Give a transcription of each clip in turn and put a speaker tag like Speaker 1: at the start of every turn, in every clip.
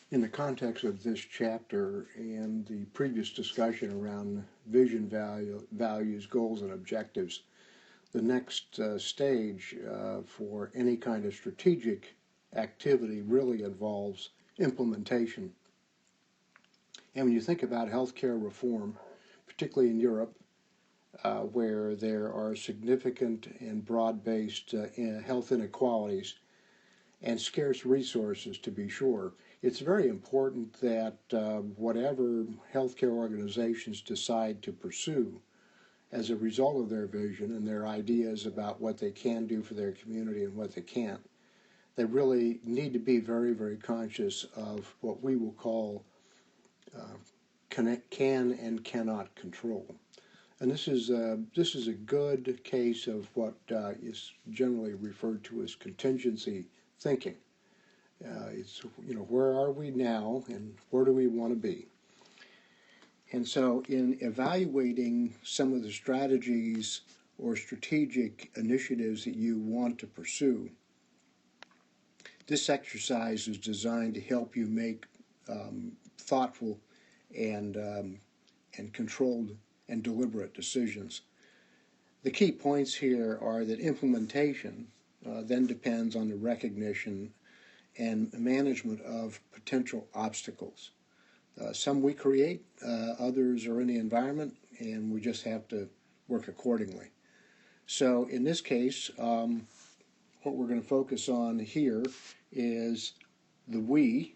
Speaker 1: In the context of this chapter and the previous discussion around vision, values, goals, and objectives, the next stage for any kind of strategic activity really involves implementation. And when you think about healthcare reform, particularly in Europe, where there are significant and broad-based health inequalities and scarce resources, to be sure, it's very important that whatever healthcare organizations decide to pursue as a result of their vision and their ideas about what they can do for their community and what they can't, they really need to be very, very conscious of what we will call can and cannot control. And this is a good case of what is generally referred to as contingency thinking. It's, where are we now and where do we want to be? And so in evaluating some of the strategies or strategic initiatives that you want to pursue, this exercise is designed to help you make thoughtful and controlled and deliberate decisions. The key points here are that implementation then depends on the recognition and management of potential obstacles. Some we create, others are in the environment, and we just have to work accordingly. So in this case, what we're going to focus on here is the we,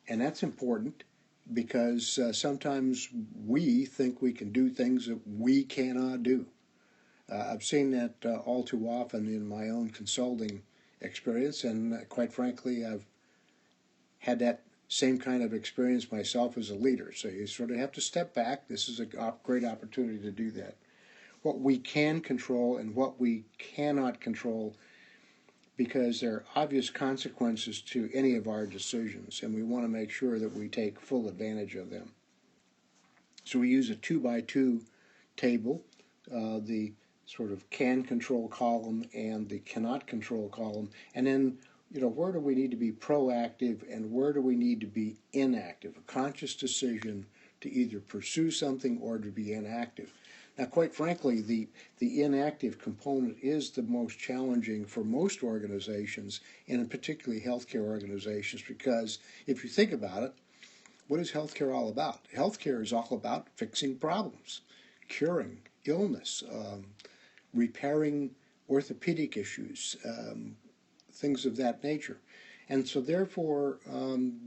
Speaker 1: and that's important because sometimes we think we can do things that we cannot do. I've seen that all too often in my own consulting experience, and quite frankly, I've had that same kind of experience myself as a leader. So you sort of have to step back. This is a great opportunity to do that. What we can control and what we cannot control, because there are obvious consequences to any of our decisions, and we want to make sure that we take full advantage of them. So we use a 2x2 table, the sort of can control column and the cannot control column, and then where do we need to be proactive and where do we need to be inactive? A conscious decision to either pursue something or to be inactive. Now, quite frankly, the inactive component is the most challenging for most organizations, and particularly healthcare organizations, because if you think about it, what is healthcare all about? Healthcare is all about fixing problems, curing illness, repairing orthopedic issues, things of that nature. And so therefore,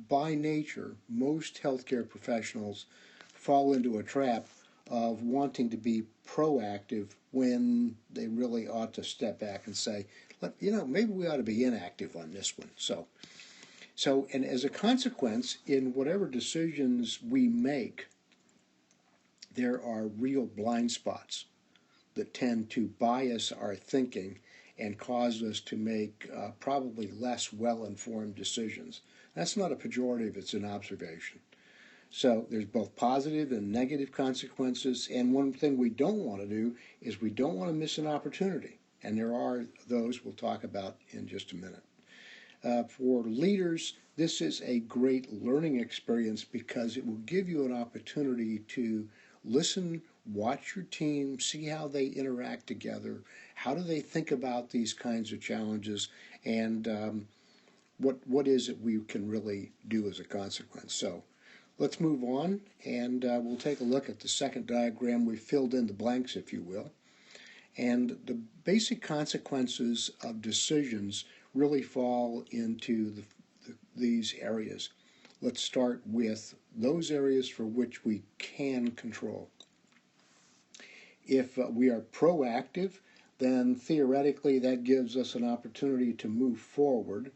Speaker 1: by nature, most healthcare professionals fall into a trap of wanting to be proactive when they really ought to step back and say, maybe we ought to be inactive on this one. So, and as a consequence, in whatever decisions we make, there are real blind spots that tend to bias our thinking and cause us to make probably less well-informed decisions. That's not a pejorative, it's an observation. So there's both positive and negative consequences, and one thing we don't want to do is we don't want to miss an opportunity, and there are those we'll talk about in just a minute. For leaders, this is a great learning experience because it will give you an opportunity to listen, watch your team, see how they interact together, how do they think about these kinds of challenges, and what is it we can really do as a consequence. So let's move on, and we'll take a look at the second diagram. We filled in the blanks, if you will. And the basic consequences of decisions really fall into these areas. Let's start with those areas for which we can control. If we are proactive, then theoretically that gives us an opportunity to move forward,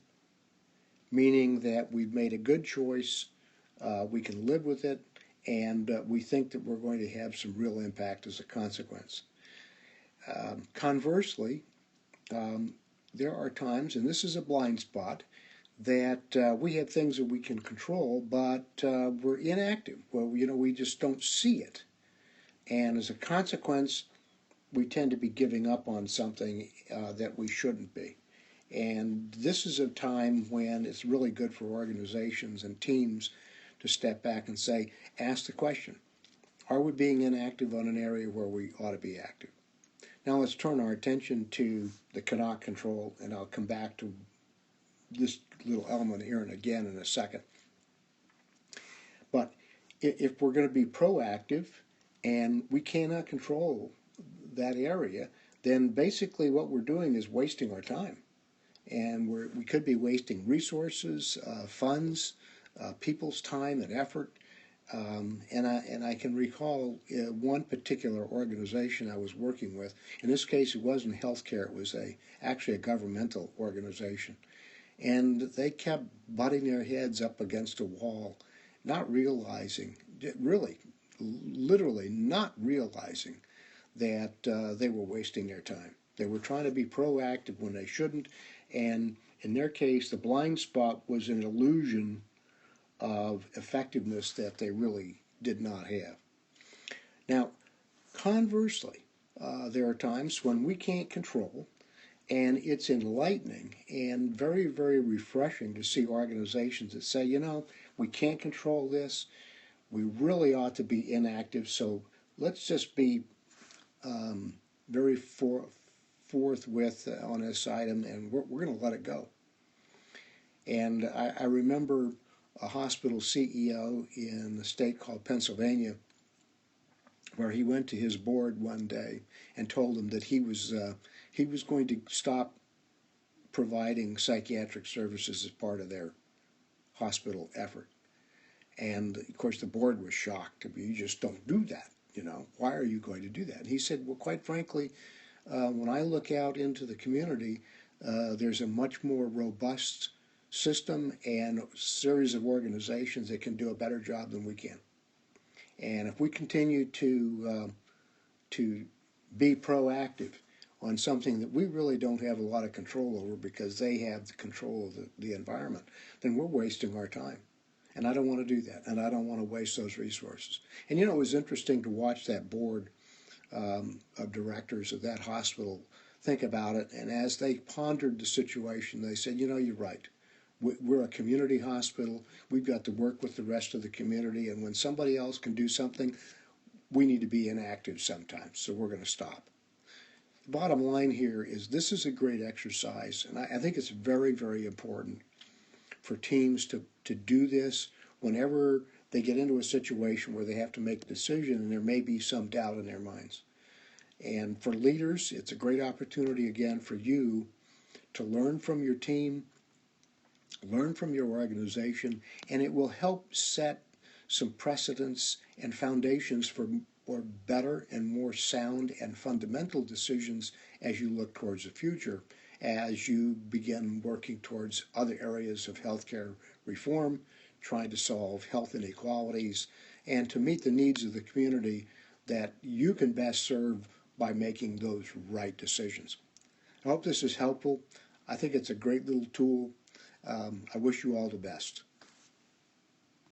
Speaker 1: meaning that we've made a good choice, we can live with it, and we think that we're going to have some real impact as a consequence. Conversely, there are times, and this is a blind spot, that we have things that we can control, but we're inactive. Well, we just don't see it. And as a consequence, we tend to be giving up on something that we shouldn't be. And this is a time when it's really good for organizations and teams to step back and say, ask the question, are we being inactive on an area where we ought to be active? Now let's turn our attention to the cannot control, and I'll come back to this little element here and again in a second. But if we're going to be proactive and we cannot control that area, then basically what we're doing is wasting our time. And we could be wasting resources, funds, people's time and effort. And I can recall one particular organization I was working with. In this case, it wasn't healthcare; it was actually a governmental organization, and they kept butting their heads up against a wall, not realizing, really, literally not realizing that they were wasting their time. They were trying to be proactive when they shouldn't, and in their case, the blind spot was an illusion of effectiveness that they really did not have. Now, conversely, there are times when we can't control, and it's enlightening and very, very refreshing to see organizations that say, you know, we can't control this, we really ought to be inactive, so let's just be very forthwith on this item, and we're going to let it go. And I remember a hospital CEO in the state called Pennsylvania, where he went to his board one day and told them that he was going to stop providing psychiatric services as part of their hospital effort. And of course, the board was shocked. You just don't do that. You know, why are you going to do that? And he said, well, quite frankly, when I look out into the community, there's a much more robust system and series of organizations that can do a better job than we can. And if we continue to be proactive on something that we really don't have a lot of control over because they have the control of the environment, then we're wasting our time. And I don't want to do that, and I don't want to waste those resources. And you know, it was interesting to watch that board of directors of that hospital think about it, and as they pondered the situation, they said, you know, you're right. We're a community hospital. We've got to work with the rest of the community, and when somebody else can do something, we need to be inactive sometimes, so we're going to stop. The bottom line here is this is a great exercise, and I think it's very, very important for teams to do this whenever they get into a situation where they have to make a decision and there may be some doubt in their minds. And for leaders, it's a great opportunity again for you to learn from your team, learn from your organization, and it will help set some precedents and foundations for better and more sound and fundamental decisions as you look towards the future, as you begin working towards other areas of healthcare reform, trying to solve health inequalities, and to meet the needs of the community that you can best serve by making those right decisions. I hope this is helpful. I think it's a great little tool. I wish you all the best.